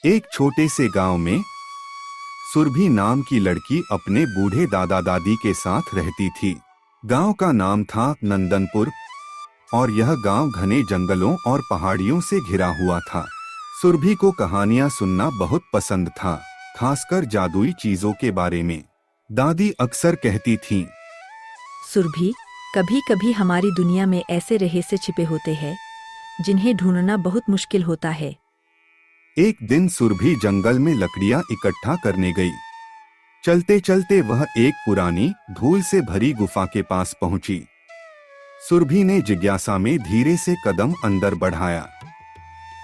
एक छोटे से गांव में सुरभि नाम की लड़की अपने बूढ़े दादा दादी के साथ रहती थी। गांव का नाम था नंदनपुर और यह गांव घने जंगलों और पहाड़ियों से घिरा हुआ था। सुरभि को कहानियां सुनना बहुत पसंद था, खासकर जादुई चीजों के बारे में। दादी अक्सर कहती थीं, सुरभि, कभी कभी हमारी दुनिया में ऐसे रहस्य छिपे होते हैं जिन्हें ढूंढना बहुत मुश्किल होता है। एक दिन सुरभि जंगल में लकड़ियां इकट्ठा करने गई। चलते चलते वह एक पुरानी धूल से भरी गुफा के पास पहुंची। सुरभि ने जिज्ञासा में धीरे से कदम अंदर बढ़ाया।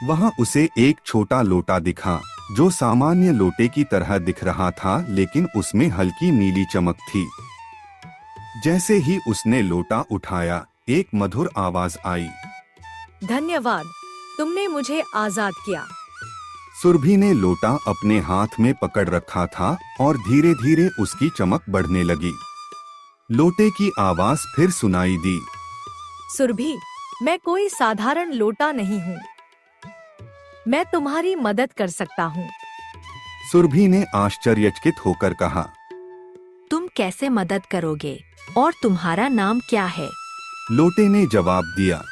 वहां उसे एक छोटा लोटा दिखा जो सामान्य लोटे की तरह दिख रहा था, लेकिन उसमें हल्की नीली चमक थी। जैसे ही उसने लोटा उठाया, एक मधुर आवाज आई, धन्यवाद, तुमने मुझे आजाद किया। सुरभि ने लोटा अपने हाथ में पकड़ रखा था और धीरे धीरे उसकी चमक बढ़ने लगी। लोटे की आवाज फिर सुनाई दी, सुरभि, मैं कोई साधारण लोटा नहीं हूँ, मैं तुम्हारी मदद कर सकता हूँ। सुरभि ने आश्चर्यचकित होकर कहा, तुम कैसे मदद करोगे और तुम्हारा नाम क्या है? लोटे ने जवाब दिया,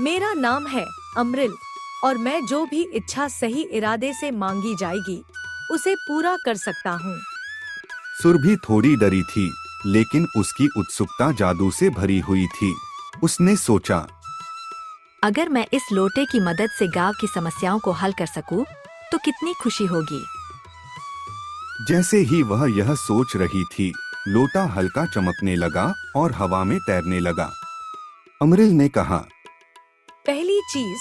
मेरा नाम है अमृल और मैं जो भी इच्छा सही इरादे से मांगी जाएगी उसे पूरा कर सकता हूँ। सुरभि थोड़ी डरी थी, लेकिन उसकी उत्सुकता जादू से भरी हुई थी। उसने सोचा, अगर मैं इस लोटे की मदद से गांव की समस्याओं को हल कर सकूं, तो कितनी खुशी होगी। जैसे ही वह यह सोच रही थी, लोटा हल्का चमकने लगा और हवा में तैरने लगा। अमृल ने कहा, पहली चीज,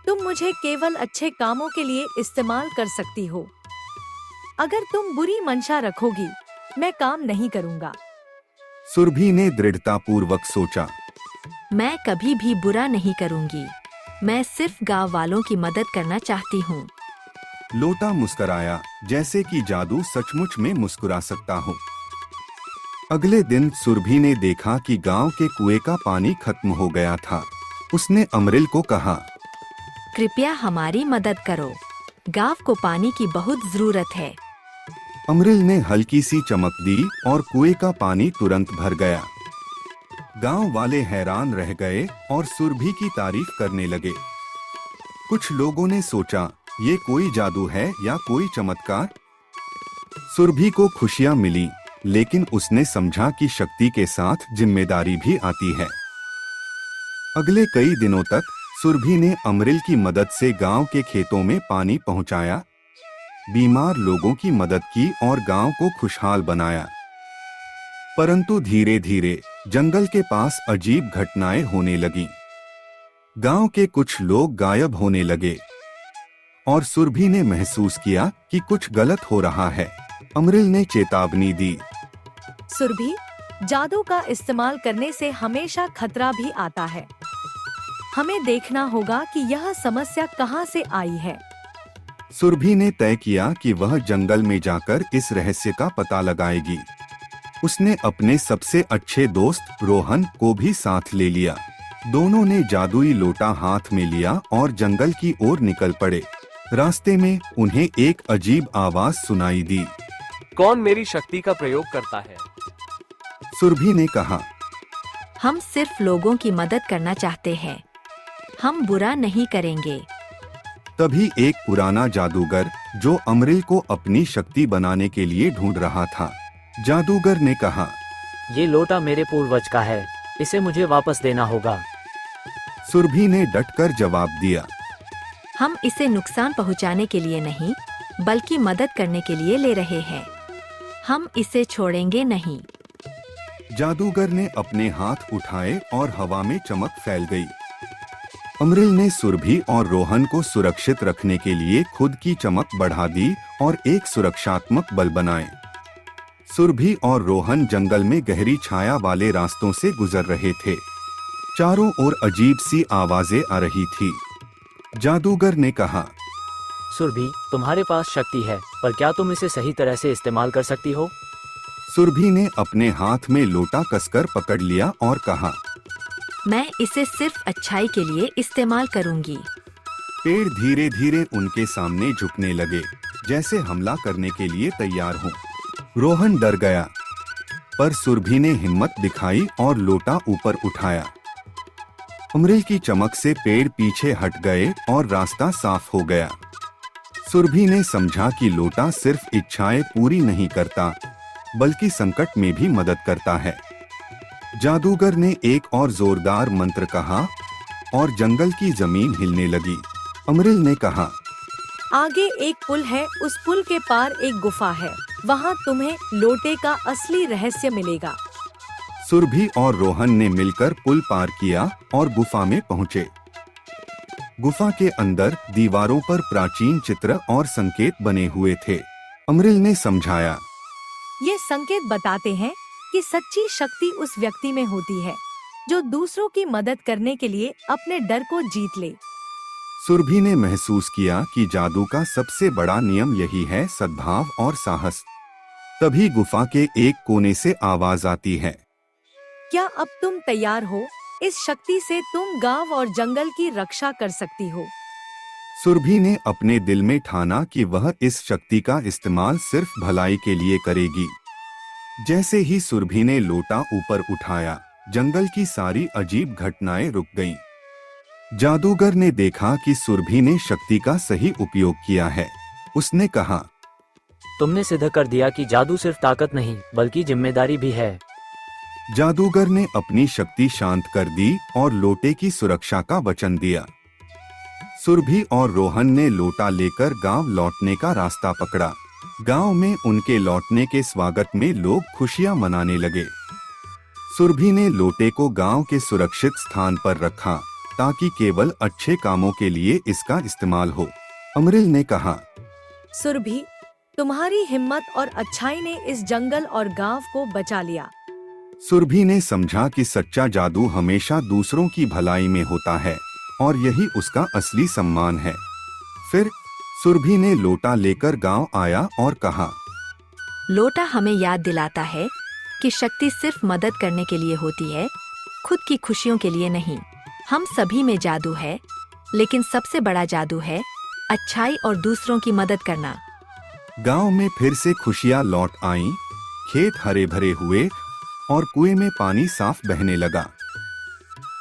तुम मुझे केवल अच्छे कामों के लिए इस्तेमाल कर सकती हो। अगर तुम बुरी मंशा रखोगी, मैं काम नहीं करूँगा। सुरभि ने दृढ़तापूर्वक सोचा, मैं कभी भी बुरा नहीं करूंगी, मैं सिर्फ गांव वालों की मदद करना चाहती हूँ। लोटा मुस्कुराया, जैसे कि जादू सचमुच में मुस्कुरा सकता हो। अगले दिन सुरभि ने देखा कि गांव के कुएं का पानी खत्म हो गया था। उसने अमृल को कहा, कृपया हमारी मदद करो, गांव को पानी की बहुत जरूरत है। अमृल ने हल्की सी चमक दी और कुएं का पानी तुरंत भर गया। गांव वाले हैरान रह गए और सुरभि की तारीफ करने लगे। कुछ लोगों ने सोचा, ये कोई जादू है या कोई चमत्कार। सुरभि को खुशियां मिली, लेकिन उसने समझा कि शक्ति के साथ जिम्मेदारी भी आती है। अगले कई दिनों तक सुरभि ने अमृल की मदद से गांव के खेतों में पानी पहुंचाया, बीमार लोगों की मदद की और गांव को खुशहाल बनाया। परंतु धीरे धीरे जंगल के पास अजीब घटनाएं होने लगीं। गांव के कुछ लोग गायब होने लगे और सुरभि ने महसूस किया कि कुछ गलत हो रहा है। अमृल ने चेतावनी दी, सुरभि, जादू का इस्तेमाल करने से हमेशा खतरा भी आता है। हमें देखना होगा कि यह समस्या कहां से आई है। सुरभि ने तय किया कि वह जंगल में जाकर इस रहस्य का पता लगाएगी। उसने अपने सबसे अच्छे दोस्त रोहन को भी साथ ले लिया। दोनों ने जादुई लोटा हाथ में लिया और जंगल की ओर निकल पड़े। रास्ते में उन्हें एक अजीब आवाज सुनाई दी, कौन मेरी शक्ति का प्रयोग करता है? सुरभि ने कहा, हम सिर्फ लोगों की मदद करना चाहते हैं, हम बुरा नहीं करेंगे। तभी एक पुराना जादूगर जो अमृल को अपनी शक्ति बनाने के लिए ढूंढ रहा था। जादूगर ने कहा, ये लोटा मेरे पूर्वज का है, इसे मुझे वापस देना होगा। सुरभि ने डटकर जवाब दिया, हम इसे नुकसान पहुंचाने के लिए नहीं, बल्कि मदद करने के लिए ले रहे हैं। हम इसे छोड़ेंगे नहीं। जादूगर ने अपने हाथ उठाए और हवा में चमक फैल गई। अमृल ने सुरभि और रोहन को सुरक्षित रखने के लिए खुद की चमक बढ़ा दी और एक सुरक्षात्मक बल बनाए। सुरभि और रोहन जंगल में गहरी छाया वाले रास्तों से गुजर रहे थे। चारों ओर अजीब सी आवाजें आ रही थी। जादूगर ने कहा, सुरभि, तुम्हारे पास शक्ति है, पर क्या तुम इसे सही तरह से इस्तेमाल कर सकती हो? सुरभि ने अपने हाथ में लोटा कसकर पकड़ लिया और कहा, मैं इसे सिर्फ अच्छाई के लिए इस्तेमाल करूंगी। पेड़ धीरे धीरे उनके सामने झुकने लगे, जैसे हमला करने के लिए तैयार हों। रोहन डर गया, पर सुरभि ने हिम्मत दिखाई और लोटा ऊपर उठाया। अमृल की चमक से पेड़ पीछे हट गए और रास्ता साफ हो गया। सुरभि ने समझा कि लोटा सिर्फ इच्छाएं पूरी नहीं करता, बल्कि संकट में भी मदद करता है। जादूगर ने एक और जोरदार मंत्र कहा और जंगल की जमीन हिलने लगी। अमृल ने कहा, आगे एक पुल है, उस पुल के पार एक गुफा है, वहाँ तुम्हें लोटे का असली रहस्य मिलेगा। सुरभि और रोहन ने मिलकर पुल पार किया और गुफा में पहुँचे। गुफा के अंदर दीवारों पर प्राचीन चित्र और संकेत बने हुए थे। अमृल ने समझाया, ये संकेत बताते हैं कि सच्ची शक्ति उस व्यक्ति में होती है जो दूसरों की मदद करने के लिए अपने डर को जीत ले। सुरभि ने महसूस किया कि जादू का सबसे बड़ा नियम यही है, सद्भाव और साहस। तभी गुफा के एक कोने से आवाज आती है, क्या अब तुम तैयार हो? इस शक्ति से तुम गांव और जंगल की रक्षा कर सकती हो। सुरभि ने अपने दिल में ठाना कि वह इस शक्ति का इस्तेमाल सिर्फ भलाई के लिए करेगी। जैसे ही सुरभि ने लोटा ऊपर उठाया, जंगल की सारी अजीब घटनाएं रुक गईं। जादूगर ने देखा कि सुरभि ने शक्ति का सही उपयोग किया है। उसने कहा, तुमने सिद्ध कर दिया कि जादू सिर्फ ताकत नहीं बल्कि जिम्मेदारी भी है। जादूगर ने अपनी शक्ति शांत कर दी और लोटे की सुरक्षा का वचन दिया। सुरभि और रोहन ने लोटा लेकर गांव लौटने का रास्ता पकड़ा। गांव में उनके लौटने के स्वागत में लोग खुशियां मनाने लगे। सुरभि ने लोटे को गांव के सुरक्षित स्थान पर रखा ताकि केवल अच्छे कामों के लिए इसका इस्तेमाल हो। अमृल ने कहा, सुरभि, तुम्हारी हिम्मत और अच्छाई ने इस जंगल और गांव को बचा लिया। सुरभि ने समझा कि सच्चा जादू हमेशा दूसरों की भलाई में होता है और यही उसका असली सम्मान है। फिर सुरभि ने लोटा लेकर गांव आया और कहा, लोटा हमें याद दिलाता है कि शक्ति सिर्फ मदद करने के लिए होती है, खुद की खुशियों के लिए नहीं। हम सभी में जादू है, लेकिन सबसे बड़ा जादू है अच्छाई और दूसरों की मदद करना। गांव में फिर से खुशियां लौट आईं, खेत हरे भरे हुए और कुएं में पानी साफ बहने लगा।